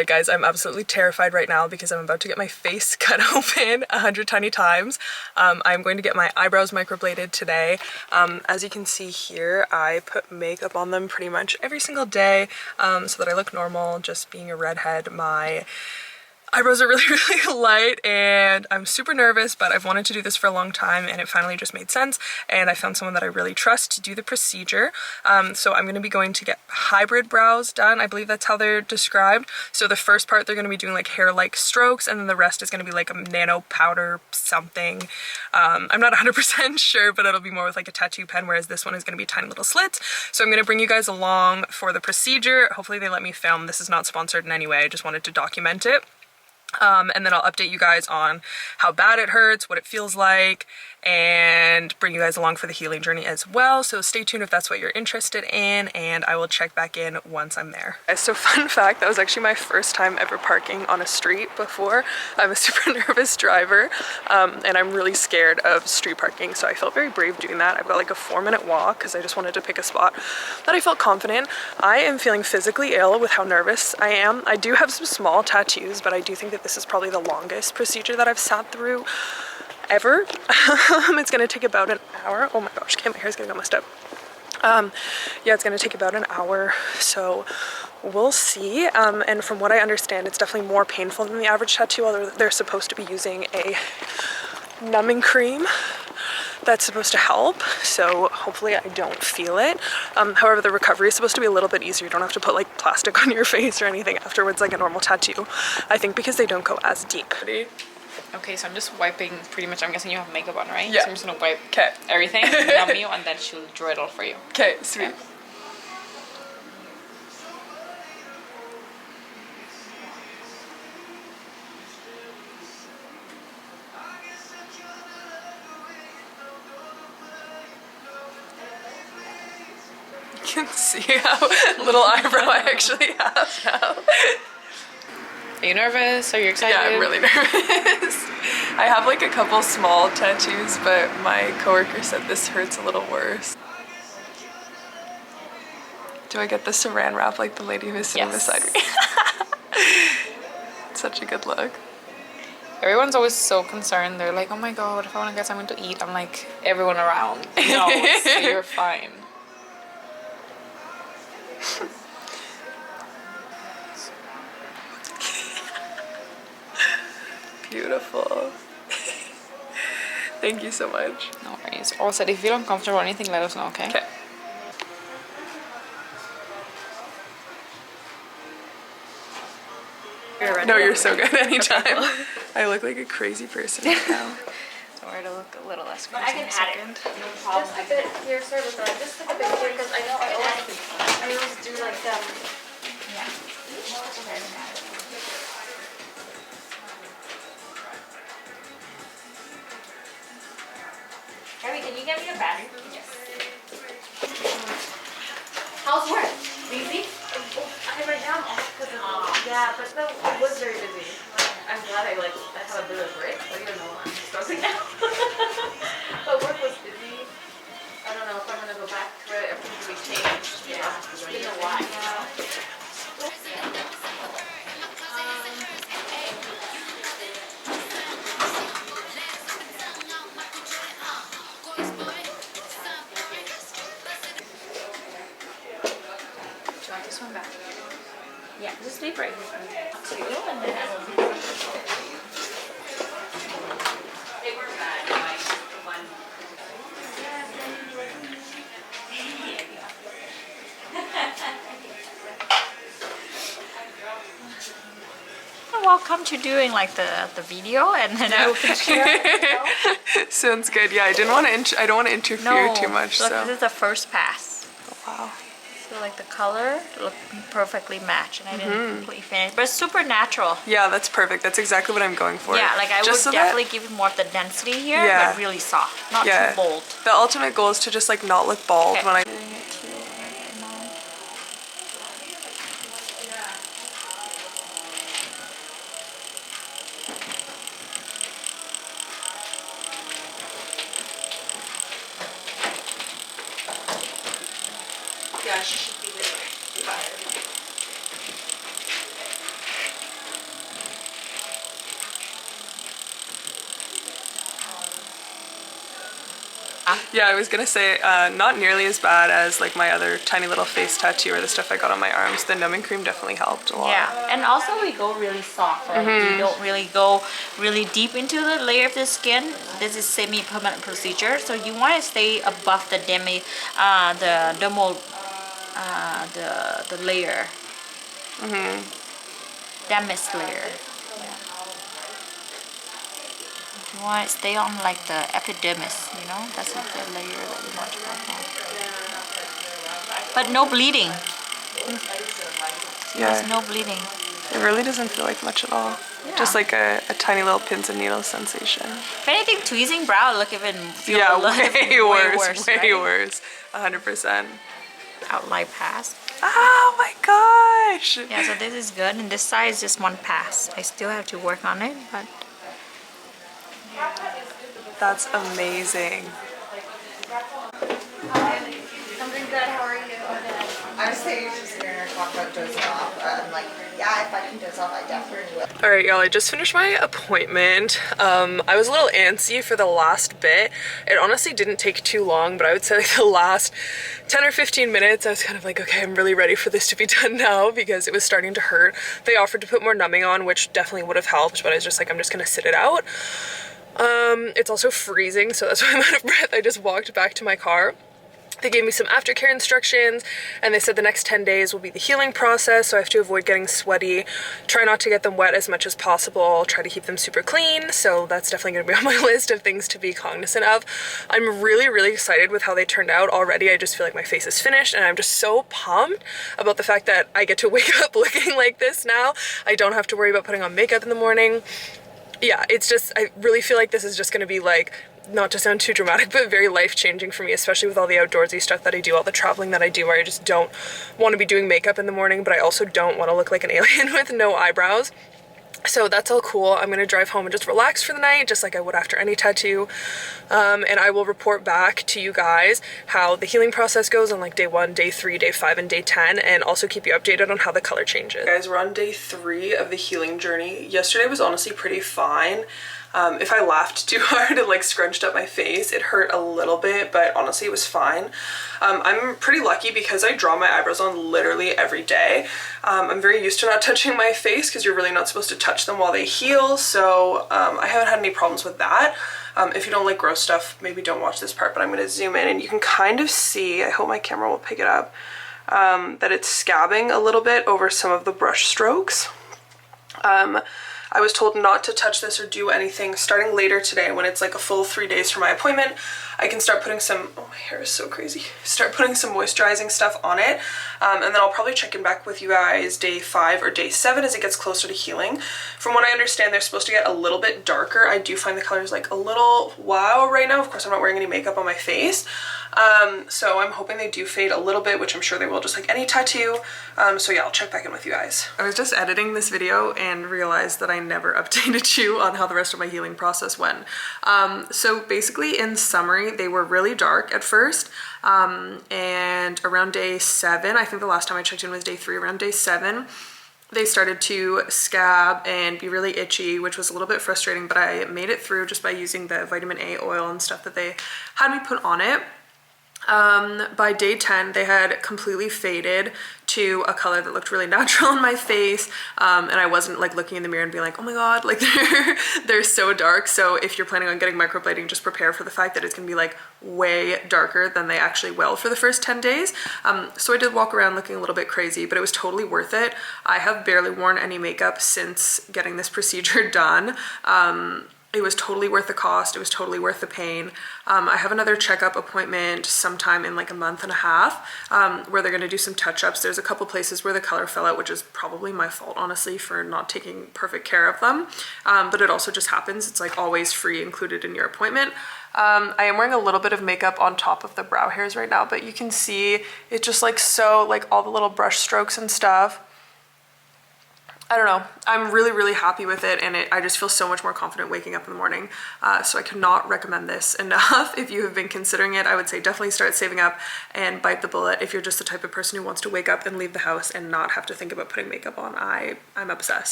Alright guys, I'm absolutely terrified right now because I'm about to get my face cut open 100 tiny times. I'm going to get my eyebrows microbladed today. As you can see here, I put makeup on them pretty much every single day so that I look normal. Just being a redhead, my eyebrows are really, really light and I'm super nervous, but I've wanted to do this for a long time and it finally just made sense, and I found someone that I really trust to do the procedure. So I'm going to be going to get hybrid brows done. I believe that's how they're described. So the first part they're going to be doing like hair-like strokes, and then the rest is going to be like a nano powder something. I'm not 100% sure, but it'll be more with like a tattoo pen, whereas this one is going to be tiny little slits. So I'm going to bring you guys along for the procedure. Hopefully they let me film. This is not sponsored in any way. I just wanted to document it. And then I'll update you guys on how bad it hurts, what it feels like, and bring you guys along for the healing journey as well. So stay tuned if that's what you're interested in, and I will check back in once I'm there. So fun fact, that was actually my first time ever parking on a street before. I'm a super nervous driver, and I'm really scared of street parking, so I felt very brave doing that. I've got like a 4-minute walk because I just wanted to pick a spot that I felt confident. I am feeling physically ill with how nervous I am. I do have some small tattoos, but I do think that this is probably the longest procedure that I've sat through ever. It's gonna take about an hour. Oh my gosh, okay, my hair's getting all messed up. Yeah, it's gonna take about an hour, so we'll see. And from what I understand, it's definitely more painful than the average tattoo, although they're supposed to be using a numbing cream that's supposed to help, so hopefully I don't feel it. However, the recovery is supposed to be a little bit easier. You don't have to put like plastic on your face or anything afterwards like a normal tattoo, I think, because they don't go as deep. Okay, so I'm just wiping pretty much. I'm guessing you have makeup on, right? Yeah. So I'm just gonna wipe everything, numb you, and then she'll draw it all for you. Okay, sweet. Okay. You can see how little eyebrow I actually have now. Are you nervous? Are you excited? Yeah, I'm really nervous. I have like a couple small tattoos, but my coworker said this hurts a little worse. Do I get the saran wrap like the lady who was sitting beside me? Such a good look. Everyone's always so concerned. They're like, oh my god, what if I want to get something to eat? I'm like, everyone around knows, so you're fine. Beautiful. Thank you so much. No worries. Also, if you feel uncomfortable or anything, let us know, okay? Okay. No, you're so good anytime. Okay. I look like a crazy person right now. So we're to look a little less crazy. I can add it. No problem. Just a bit here, sir, with just like a bit here, because I know I always do like yeah. Harry, can you get me a battery? Yes. How's work? Busy? Right now I'm off because yeah, but no, it was very busy. I'm glad I have a bit of break. I don't even know, I'm struggling now. But work was busy. I don't know if I'm gonna go back to it. Everything's really changed. Yeah, it's been a while. Yeah, just leave right here. Two, and then I will be they were bad, like one. Welcome to doing like the video, and then I will share. Sounds good. Yeah, I don't want to interfere too much. Look, so this is the first pass. Oh, wow. So like the color looked perfectly matched, and I didn't completely finish, but it's super natural. Yeah, that's perfect. That's exactly what I'm going for. Yeah, like I would definitely give it more of the density here, but really soft, not too bold. The ultimate goal is to just like not look bald when I. Yeah, she should be really tired. Yeah, I was gonna say not nearly as bad as like my other tiny little face tattoo or the stuff I got on my arms. The numbing cream definitely helped a lot. Yeah, and also we go really soft, right? We don't really go really deep into the layer of the skin. This is semi-permanent procedure, so you want to stay above the the layer. Dermis layer. You want to stay on like the epidermis, you know? That's like the layer that you want to work on. But no bleeding. Yeah. There's no bleeding. It really doesn't feel like much at all. Yeah. Just like a tiny little pins and needles sensation. If anything, tweezing brow look even feel Yeah, a little way worse, way right? worse. 100%. Outline pass. Oh my gosh! Yeah, so this is good, and this side is just one pass. I still have to work on it, but That's amazing. Something good, how are you? I was saying you're just hearing her talk about dozing off. I'm like, yeah, if I can doze off, I definitely will. All right, y'all, I just finished my appointment. I was a little antsy for the last bit. It honestly didn't take too long, but I would say like the last 10 or 15 minutes, I was kind of like, okay, I'm really ready for this to be done now because it was starting to hurt. They offered to put more numbing on, which definitely would have helped, but I was just like, I'm just gonna sit it out. It's also freezing, so that's why I'm out of breath. I just walked back to my car. They gave me some aftercare instructions, and they said the next 10 days will be the healing process, so I have to avoid getting sweaty, try not to get them wet as much as possible, try to keep them super clean, so that's definitely going to be on my list of things to be cognizant of. I'm really, really excited with how they turned out already. I just feel like my face is finished, and I'm just so pumped about the fact that I get to wake up looking like this now. I don't have to worry about putting on makeup in the morning. Yeah, it's just, I really feel like this is just going to be like, not to sound too dramatic, but very life-changing for me, especially with all the outdoorsy stuff that I do, all the traveling that I do, where I just don't want to be doing makeup in the morning, but I also don't want to look like an alien with no eyebrows. So that's all cool. I'm gonna drive home and just relax for the night, just like I would after any tattoo. And I will report back to you guys how the healing process goes on like day 1, day 3, day 5, and day 10, and also keep you updated on how the color changes. Guys, we're on day 3 of the healing journey. Yesterday was honestly pretty fine. If I laughed too hard and like scrunched up my face, it hurt a little bit, but honestly it was fine. I'm pretty lucky because I draw my eyebrows on literally every day. I'm very used to not touching my face because you're really not supposed to touch them while they heal, so I haven't had any problems with that. If you don't like gross stuff, maybe don't watch this part, but I'm going to zoom in and you can kind of see, I hope my camera will pick it up, that it's scabbing a little bit over some of the brush strokes. I was told not to touch this or do anything starting later today when it's like a full 3 days from my appointment. I can start putting some, oh my hair is so crazy, start putting some moisturizing stuff on it, and then I'll probably check in back with you guys day 5 or day 7 as it gets closer to healing. From what I understand, they're supposed to get a little bit darker. I do find the colors like a little wow right now. Of course, I'm not wearing any makeup on my face, so I'm hoping they do fade a little bit, which I'm sure they will, just like any tattoo. So yeah, I'll check back in with you guys. I was just editing this video and realized that I never updated you on how the rest of my healing process went. So basically, in summary, they were really dark at first, and around day 7, I think the last time I checked in was day 3, around day 7, they started to scab and be really itchy, which was a little bit frustrating, but I made it through just by using the vitamin A oil and stuff that they had me put on it. By day 10, they had completely faded to a color that looked really natural on my face, and I wasn't like looking in the mirror and being like, oh my god, like they're so dark. So if you're planning on getting microblading, just prepare for the fact that it's gonna be like way darker than they actually will for the first 10 days. So I did walk around looking a little bit crazy, but it was totally worth it. I have barely worn any makeup since getting this procedure done. It was totally worth the cost. It was totally worth the pain. I have another checkup appointment sometime in like a month and a half, where they're gonna do some touch-ups. There's a couple places where the color fell out, which is probably my fault, honestly, for not taking perfect care of them. But it also just happens. It's like always free included in your appointment. I am wearing a little bit of makeup on top of the brow hairs right now, but you can see it just like so, like all the little brush strokes and stuff. I don't know, I'm really, really happy with it, and I just feel so much more confident waking up in the morning. So I cannot recommend this enough. If you have been considering it, I would say definitely start saving up and bite the bullet if you're just the type of person who wants to wake up and leave the house and not have to think about putting makeup on. I'm obsessed.